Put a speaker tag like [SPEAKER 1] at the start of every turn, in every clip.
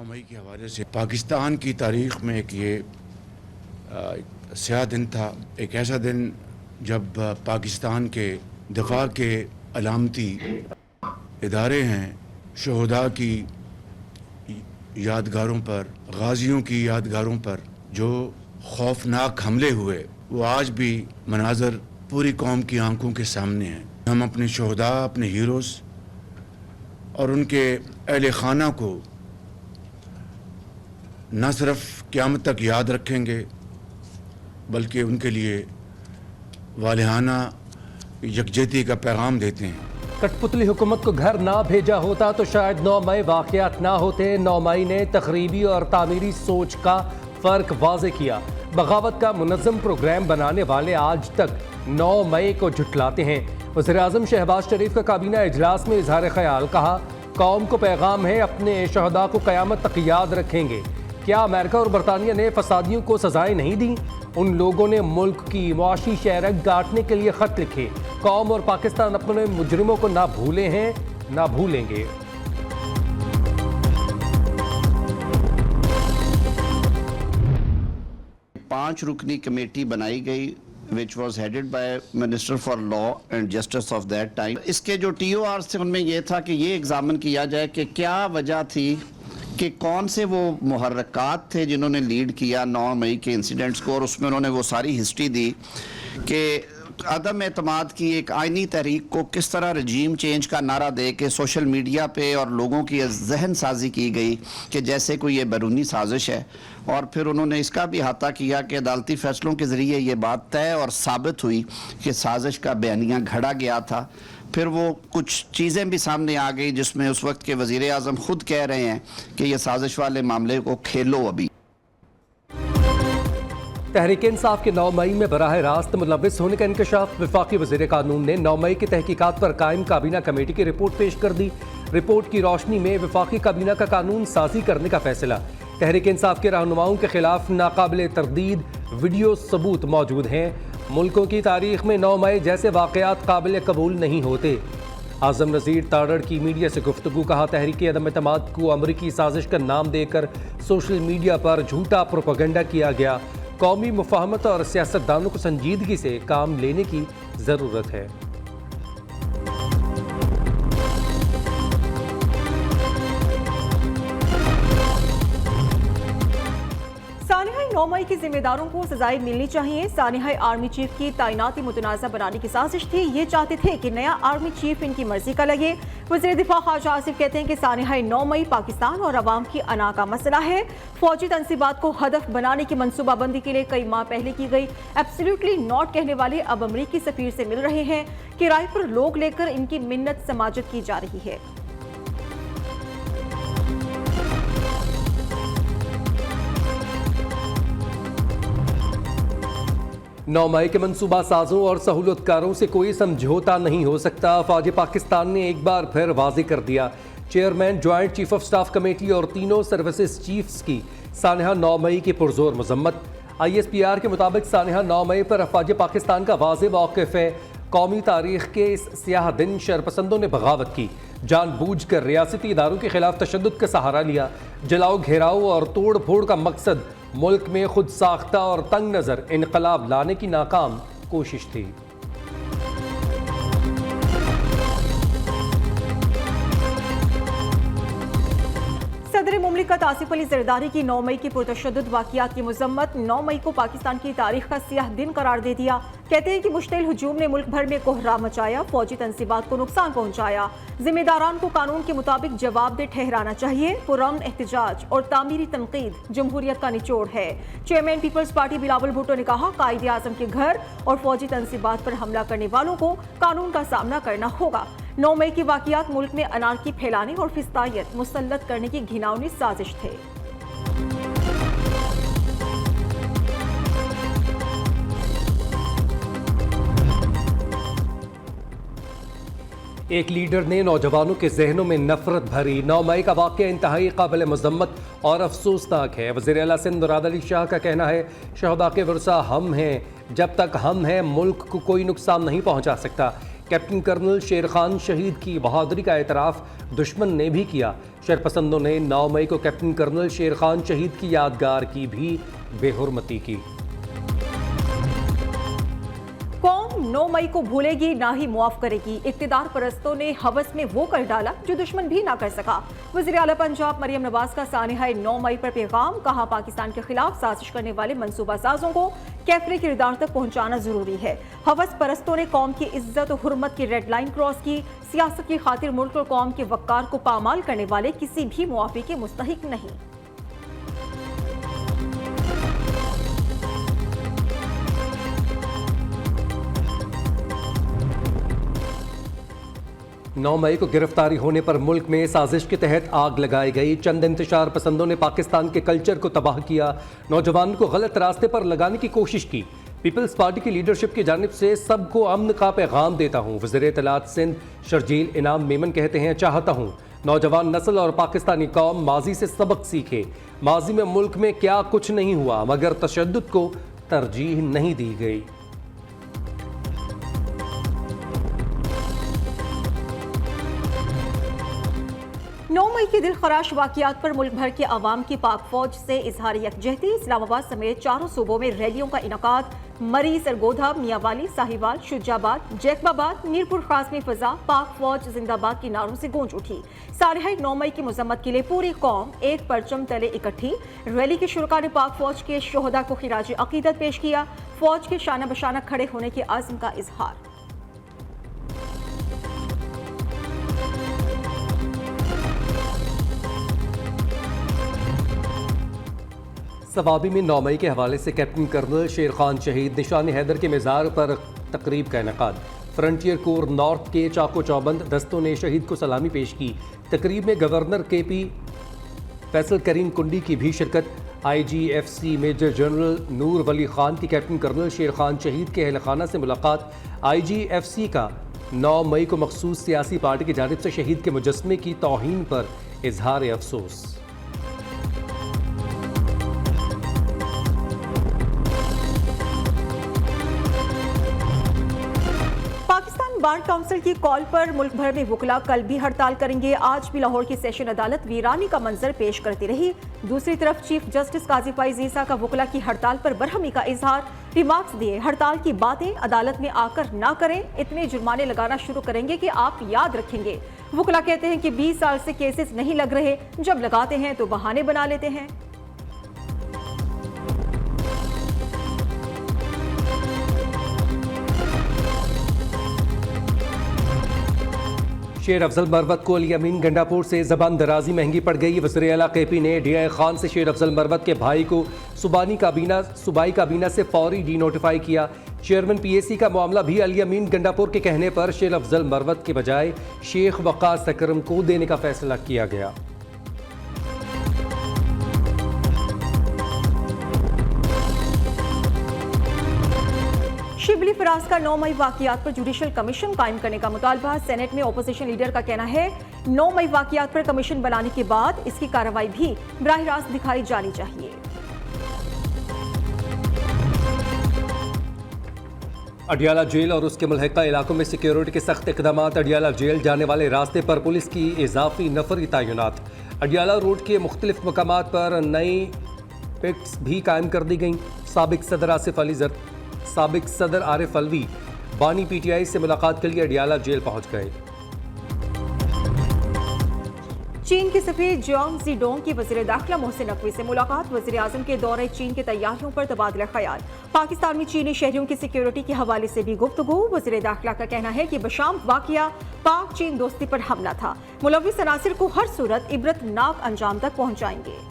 [SPEAKER 1] 9 मई के हवाले से पाकिस्तान की तारीख़ में एक ये स्याह दिन था। एक ऐसा दिन जब पाकिस्तान के दिफा के अलामती इदारे हैं शहदा की यादगारों पर, गाजियों की यादगारों पर जो खौफनाक हमले हुए, वो आज भी मनाजर पूरी कौम की आंखों के सामने हैं। हम अपने शहदा, अपने हीरोज़ और उनके अहले खाना को न सिर्फ क़यामत तक याद रखेंगे बल्कि उनके लिए वालिहाना यकजहती का पैगाम देते हैं।
[SPEAKER 2] कठपुतली हुकूमत को घर ना भेजा होता तो शायद 9 मई वाक़यात ना होते। 9 मई ने तखरीबी और तामीरी सोच का फ़र्क वाज़े किया। बगावत का मुनज़्ज़म प्रोग्राम बनाने वाले आज तक 9 मई को झुठलाते हैं। वज़ीर-ए-आज़म शहबाज शरीफ का काबीना इजलास में इजहार ख्याल, कहा कौम को पैगाम है अपने शहदा को क़यामत तक याद रखेंगे। क्या अमेरिका और बरतानिया ने फसादियों को सजाएं नहीं दी? उन लोगों ने मुल्क की मुआशी शहरत गांठने के लिए ख़त लिखे। कौम और पाकिस्तान अपने मुजरिमों को ना भूले हैं ना भूलेंगे।
[SPEAKER 3] पांच रुकनी कमेटी बनाई गई which was headed by Minister for Law and Justice of that time। इसके जो TORs थे उनमें यह था कि ये एग्जामिन किया जाए कि क्या वजह थी कि कौन से वो मुहर्रकात थे जिन्होंने लीड किया 9 मई के इंसिडेंट्स को, और उसमें उन्होंने वो सारी हिस्ट्री दी कि अदम एतमाद की एक आइनी तहरीक को किस तरह रजीम चेंज का नारा दे के सोशल मीडिया पे और लोगों की जहन साजी की गई कि जैसे कोई ये बैरूनी साजिश है। और फिर उन्होंने इसका भी अहाता किया कि अदालती फैसलों के ज़रिए ये बात तय और साबित हुई कि साजिश का बयानिया घड़ा गया था। फिर वो कुछ चीज़ें भी सामने आ गई जिसमें उस वक्त के वज़ीर आज़म खुद कह रहे हैं कि ये साजिश वाले मामले को खेलो। अभी
[SPEAKER 2] तहरीक इंसाफ के 9 मई में बराह रास्त मुलव्विस होने का इंकशाफ। वफाकी वज़ीर कानून ने 9 मई की तहकीकात पर कायम काबीना कमेटी की रिपोर्ट पेश कर दी। रिपोर्ट की रोशनी में वफाकी काबीना का कानून साजी करने का फैसला। तहरीक इंसाफ के रहनुमाओं के खिलाफ नाकाबिल तरदीद वीडियो सबूत मौजूद हैं। मुल्कों की तारीख में 9 मई जैसे वाक़यात काबिल कबूल नहीं होते। आज़म नज़ीर तारड़ की मीडिया से गुफ्तगू, कहा तहरीक अदम एतमाद को अमरीकी साजिश का नाम देकर सोशल मीडिया पर झूठा प्रोपेगेंडा किया गया। कौमी मुफाहमत और सियासतदानों को संजीदगी से काम लेने की ज़रूरत है।
[SPEAKER 4] सानिहाई 9 मई के जिम्मेदारों को सजाएं मिलनी चाहिए। सानिहाई आर्मी चीफ की तैनाती मुतनाज़ा बनाने की साजिश थी। ये चाहते थे कि नया आर्मी चीफ इनकी मर्जी का लगे। वज़ीर दिफा ख्वाजा आसिफ कहते हैं कि सानिहाई 9 मई पाकिस्तान और अवाम की अना का मसला है। फौजी तनसीबात को हदफ बनाने की मनसूबाबंदी के लिए कई माह पहले की गई। एब्सोल्युटली नॉट कहने वाले अब अमरीकी सफीर से मिल रहे हैं। किराए पर लोग लेकर इनकी मिन्नत समाजत की जा रही है।
[SPEAKER 2] 9 मई के मनसूबा साजों और सहूलतकारों से कोई समझौता नहीं हो सकता। फौज पाकिस्तान ने एक बार फिर वाज़ेह कर दिया। Chairman, joint chief of staff committee और तीनों सर्विसेज चीफ्स की सानिहा 9 मई की पुरजोर मजम्मत। ISPR के मुताबिक सानिहा 9 मई पर फौज पाकिस्तान का वाज़ेह मौक़िफ़ है। कौमी तारीख के इस स्याह दिन शरपसंदों ने बगावत की, जानबूझ कर रियासती इदारों के खिलाफ तशद्दुद का सहारा लिया। जलाओ, घेराव और तोड़ फोड़ का मकसद मुल्क में खुद साख्ता और तंग नज़र इनकलाब लाने की नाकाम कोशिश थी।
[SPEAKER 4] सदर मुमलिकत आसिफ अली जरदारी की 9 मई की पुरतशद्दुद वाक़यात की मजम्मत। 9 मई को पाकिस्तान की तारीख का सियाह दिन करार दे दिया। कहते हैं कि मुश्तिल हुजूम ने मुल्क भर में कोहराम मचाया, फौजी तनसीबात को नुकसान पहुंचाया। जिम्मेदारान को कानून के मुताबिक जवाबदेह ठहराना चाहिए। पुरअमन एहतजाज और तामीरी तनकीद जमहूरियत का निचोड़ है। Chairman Peoples Party Bilawal Bhutto ने कहा कायदे आज़म के घर और फौजी तनसीबात पर हमला करने वालों को कानून का सामना करना होगा। 9 मई के वाक़यात मुल्क में अनारकी फैलाने और फिस्तायत मुसल्लत करने की घिनौनी साजिश थे।
[SPEAKER 2] एक लीडर ने नौजवानों के जहनों में नफरत भरी। 9 मई का वाक़या इंतहाई काबिल मज़म्मत और अफसोसनाक है। वज़ीर आला सिंध मुराद अली शाह का कहना है शहदा के वर्सा हम हैं, जब तक हम हैं मुल्क को कोई नुकसान नहीं पहुँचा सकता। कैप्टन कर्नल शेर खान शहीद की बहादुरी का एतराफ़ दुश्मन ने भी किया। शरपसंदों ने 9 मई को कैप्टन कर्नल शेर खान शहीद की यादगार की भी बेहुरमती की।
[SPEAKER 4] कौम 9 मई को भूलेगी ना ही मुआफ करेगी। इक्तिदार परस्तों ने हवस में वो कर डाला जो दुश्मन भी ना कर सका। वज़ीर आला पंजाब मरियम नवाज का सानिहाए 9 मई पर पैगाम, कहा पाकिस्तान के खिलाफ साजिश करने वाले मंसूबा साजों को कैफरे किरदार तक पहुंचाना जरूरी है। हवस परस्तों ने कौम की इज्जत और हुर्मत की रेड लाइन क्रॉस की। सियासत की खातिर मुल्क और कौम के वक़ार को पामाल करने वाले किसी भी मुआफ़ी के मुस्तहिक नहीं।
[SPEAKER 2] 9 मई को गिरफ्तारी होने पर मुल्क में साजिश के तहत आग लगाई गई। चंद इंतशार पसंदों ने पाकिस्तान के कल्चर को तबाह किया, नौजवानों को गलत रास्ते पर लगाने की कोशिश की। पीपल्स पार्टी की लीडरशिप की जानिब से सबको अमन का पैगाम देता हूँ। वज़ीर इत्तलात सिंध शर्जील इनाम मेमन कहते हैं, चाहता हूँ नौजवान नस्ल और पाकिस्तानी कौम माजी से सबक सीखे। माजी में मुल्क में क्या कुछ नहीं हुआ, मगर तशद्दुद को तरजीह नहीं दी गई।
[SPEAKER 4] नौ मई के दिलखराश वाक़ियात पर मुल्क भर के अवाम की पाक फौज से इजहार यकजहती। इस्लामाबाद समेत 4 सूबों में रैलियों का इनकाद। मरी, सरगोधा, मियांवाली, साहिवाल, शुजाबाद, जैकबाबाद, मीरपुर खास में फजा पाक फौज जिंदाबाद के नारों से गूंज उठी। सालिहाए 9 मई की मजम्मत के लिए पूरी कौम एक परचम तले इकट्ठी। रैली के शुरका ने पाक फौज के शोहदा को खिराज अकीदत पेश किया। फौज के शाना बशाना खड़े होने के आज़म का इजहार।
[SPEAKER 2] सवाबी में 9 मई के हवाले से कैप्टन कर्नल शेर खान शहीद निशान हैदर के मज़ार पर तकरीब का इनकाद। फ्रंटियर कोर नॉर्थ के चाको चौबंद दस्तों ने शहीद को सलामी पेश की। तकरीब में गवर्नर KP फैसल करीम कुंडी की भी शिरकत। IGFC मेजर जनरल नूर वली खान की कैप्टन कर्नल शेर खान शहीद के अहल खाना से मुलाकात। IGFC का 9 मई को मखसूस सियासी पार्टी की जानिब से शहीद के मुजस्मे की तौहीन पर इजहार अफसोस।
[SPEAKER 4] बार काउंसिल की कॉल पर मुल्क भर में वकला कल भी हड़ताल करेंगे। आज भी लाहौर की सेशन अदालत वीरानी का मंजर पेश करती रही। दूसरी तरफ चीफ जस्टिस काजी फैज ईसा का वकला की हड़ताल पर बरहमी का इजहार। रिमार्क्स दिए, हड़ताल की बातें अदालत में आकर ना करें, इतने जुर्माने लगाना शुरू करेंगे कि आप याद रखेंगे। वकला कहते हैं कि 20 साल से केसेस नहीं लग रहे, जब लगाते हैं तो बहाने बना लेते हैं।
[SPEAKER 2] शेर अफजल मरवत को अली अमीन गंडापुर से ज़बान दराजी महंगी पड़ गई। वज़ीर आला KP ने DI खान से शेर अफजल मरवत के भाई को सूबाई काबीना से फौरी डी नोटिफाई किया। चेयरमैन PAC का मामला भी अली अमीन गंडापुर के कहने पर शेर अफजल मरवत के बजाय शेख वक़ास अकरम को देने का फैसला किया गया।
[SPEAKER 4] शिबली फराज का 9 मई वाक़ियात पर जुडिशल कमीशन कायम करने का मुतालबा। सेनेट में ओपोजिशन लीडर का कहना है 9 मई वाक़ियात पर कमीशन बनाने के बाद इसकी कार्रवाई भी बराह रास्त दिखाई जानी चाहिए।
[SPEAKER 2] अडियाला जेल और उसके मुल्हिका इलाकों में सिक्योरिटी के सख्त इकदाम। अडियाला जेल जाने वाले रास्ते पर पुलिस की इजाफी नफरी तैनात। अडियाला रोड के मुख्तलिफ मकामात पर नई पिक्स भी कायम कर दी गई। साबिक सदर आरिफ अलवी बानी PTI से मुलाकात के लिए अडियाला जेल पहुंच गए।
[SPEAKER 4] चीन के सफीर जियांग ज़ीडोंग की वज़ीर दाखिला मोहसिन नकवी से मुलाकात। वज़ीर आज़म के दौरे चीन की तैयारियों पर तबादला ख्याल। पाकिस्तान में चीनी शहरियों की सिक्योरिटी के हवाले से भी गुफ्तगू। वज़ीर दाखिला का कहना है कि बशाम वाक़िया पाक चीन दोस्ती पर हमला था। मुलव्विस अनासिर को हर सूरत इबरतनाक अंजाम तक पहुँचाएंगे।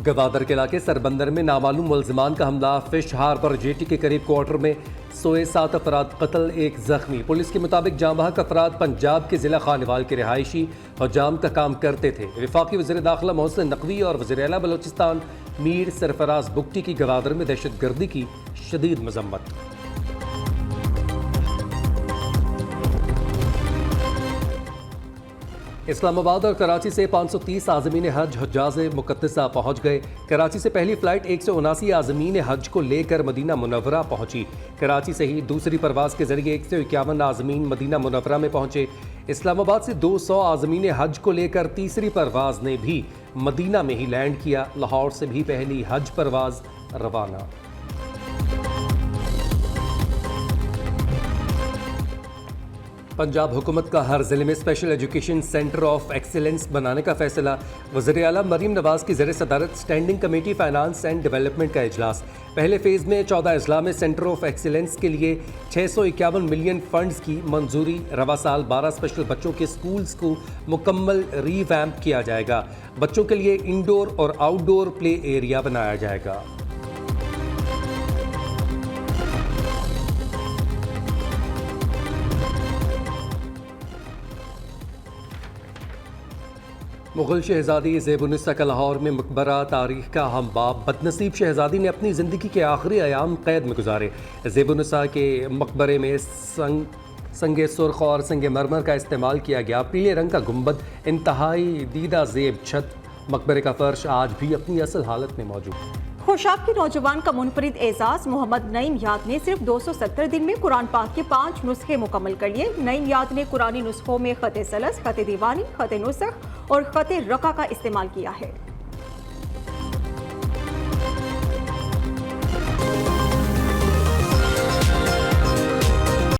[SPEAKER 2] गवादर के इलाके सरबंदर में नामालूम मुलजिमान का हमला। फिश हार्बर जेटी के करीब क्वार्टर में सोए 7 अफराद कत्ल, 1 जख्मी। पुलिस के मुताबिक जाम बहक अफराद पंजाब के जिला खानेवाल के रिहायशी और जाम का काम करते थे। वफाकी वज़ीर दाखिला मोहसिन नकवी और वज़ीर आला बलोचिस्तान मीर सरफराज बुगटी की गवादर में दहशत गर्दी की शदीद मजम्मत। इस्लामाबाद और कराची से 530 आज़मीन हज हज्जाज मुक़द्दसा पहुँच गए। कराची से पहली फ़्लाइट 179 आज़मीन हज को लेकर मदीना मुनव्वरा पहुँची। कराची से ही दूसरी परवाज़ के ज़रिए 151 आज़मीन मदीना मुनव्वरा में पहुँचे। इस्लामाबाद से 200 आज़मीन हज को लेकर तीसरी परवाज़ ने भी मदीना में ही लैंड किया। लाहौर से भी पहली हज परवाज़ रवाना। पंजाब हुकूमत का हर ज़िले में special education centre of excellence बनाने का फैसला। वज़ीर आला मरीम नवाज़ की ज़ेर सदारत standing committee finance and development का इजलास। पहले फ़ेज़ में 14 अजला में सेंटर ऑफ एक्सीलेंस के लिए 651 मिलियन फ़ंड्स की मंजूरी। रवा साल 12 स्पेशल बच्चों के स्कूल्स को मुकम्मल रीवैम्प किया जाएगा। बच्चों के लिए इंडोर और आउटडोर प्ले एरिया बनाया जाएगा। मुग़ल शहज़ादी ज़ेब-उन-निस्सा का लाहौर में मकबरा तारीख़ का हम बाब। बदनसीब शहज़ादी ने अपनी ज़िंदगी के आखिरी अयाम कैद में गुजारे। ज़ेब-उन-निस्सा के मकबरे में संगे सुर्ख और संगे मरमर का इस्तेमाल किया गया। पीले रंग का गुंबद, इंतहाई दीदा ज़ेब छत, मकबरे का फ़र्श आज भी अपनी असल हालत में मौजूद है।
[SPEAKER 4] खुशाब के नौजवान का मुनफरिद एजाज मोहम्मद नईम याद ने सिर्फ 270 दिन में कुरान पाक के 5 नुस्खे मुकम्मल कर लिए। नईम याद ने कुरानी नुस्खों में खत सलस, खत दीवानी, खत नुस्ख और खत रका का इस्तेमाल किया है।